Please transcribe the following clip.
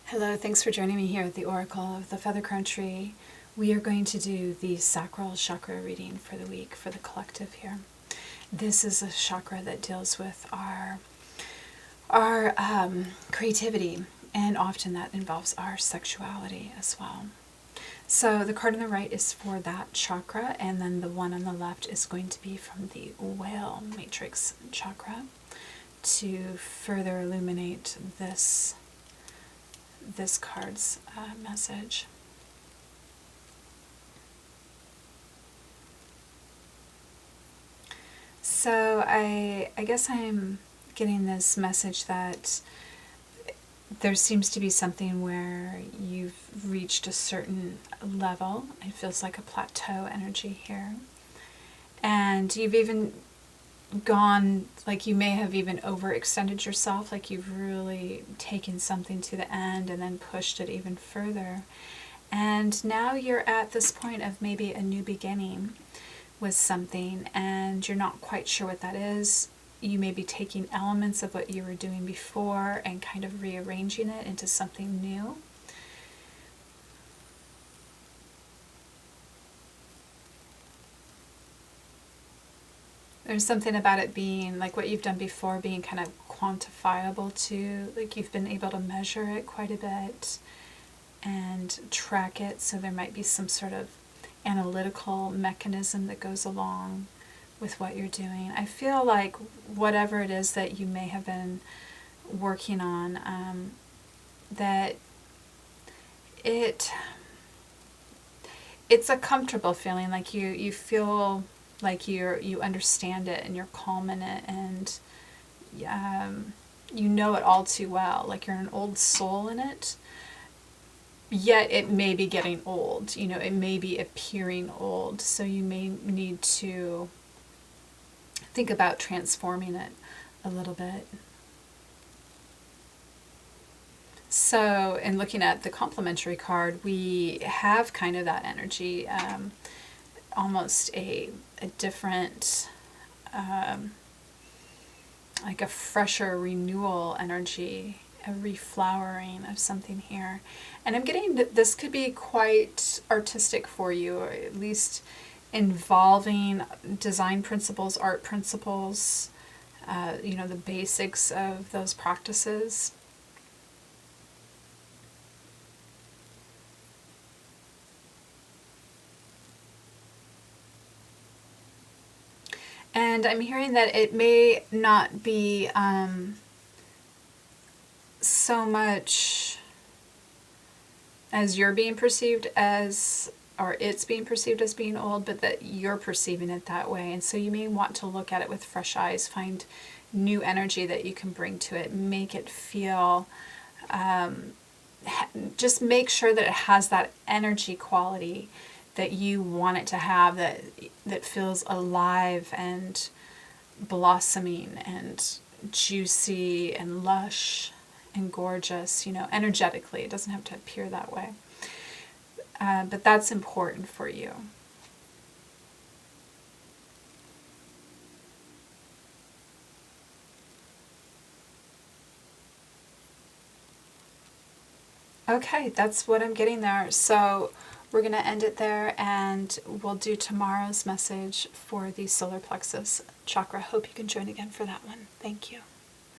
Hello, thanks for joining me here at the Oracle of the Feather Crown Tree. We are going to do the Sacral chakra reading for the week for the collective here. This is a chakra that deals with our creativity, and often that involves our sexuality as well. So the card on the right is for that chakra, and then the one on the left is going to be from the whale matrix chakra to further illuminate this card's message. So I guess I'm getting this message that there seems to be something where you've reached a certain level. It feels like a plateau energy here. And you've even gone, like you may have even overextended yourself, like you've really taken something to the end and then pushed it even further. And now you're at this point of maybe a new beginning with something, and you're not quite sure what that is. You may be taking elements of what you were doing before and kind of rearranging it into something new. There's something about it being like what you've done before being kind of quantifiable too, like you've been able to measure it quite a bit and track it, so there might be some sort of analytical mechanism that goes along with what you're doing. I feel like whatever it is that you may have been working on, that it's a comfortable feeling, like you feel like you understand it and you're calm in it, and you know it all too well, like you're an old soul in it, yet it may be getting old, it may be appearing old, so you may need to think about transforming it a little bit. So in looking at the complementary card, we have kind of that energy, almost a different, like a fresher renewal energy, a reflowering of something here. And I'm getting that this could be quite artistic for you, or at least involving design principles, art principles, the basics of those practices. And I'm hearing that it may not be so much as you're being perceived as, or it's being perceived as being old, but that you're perceiving it that way. And so you may want to look at it with fresh eyes, find new energy that you can bring to it, make it feel, just make sure that it has that energy quality that you want it to have, that feels alive and blossoming and juicy and lush and gorgeous, energetically. It doesn't have to appear that way. But that's important for you. Okay, that's what I'm getting there. So we're going to end it there, and we'll do tomorrow's message for the solar plexus chakra. Hope you can join again for that one. Thank you.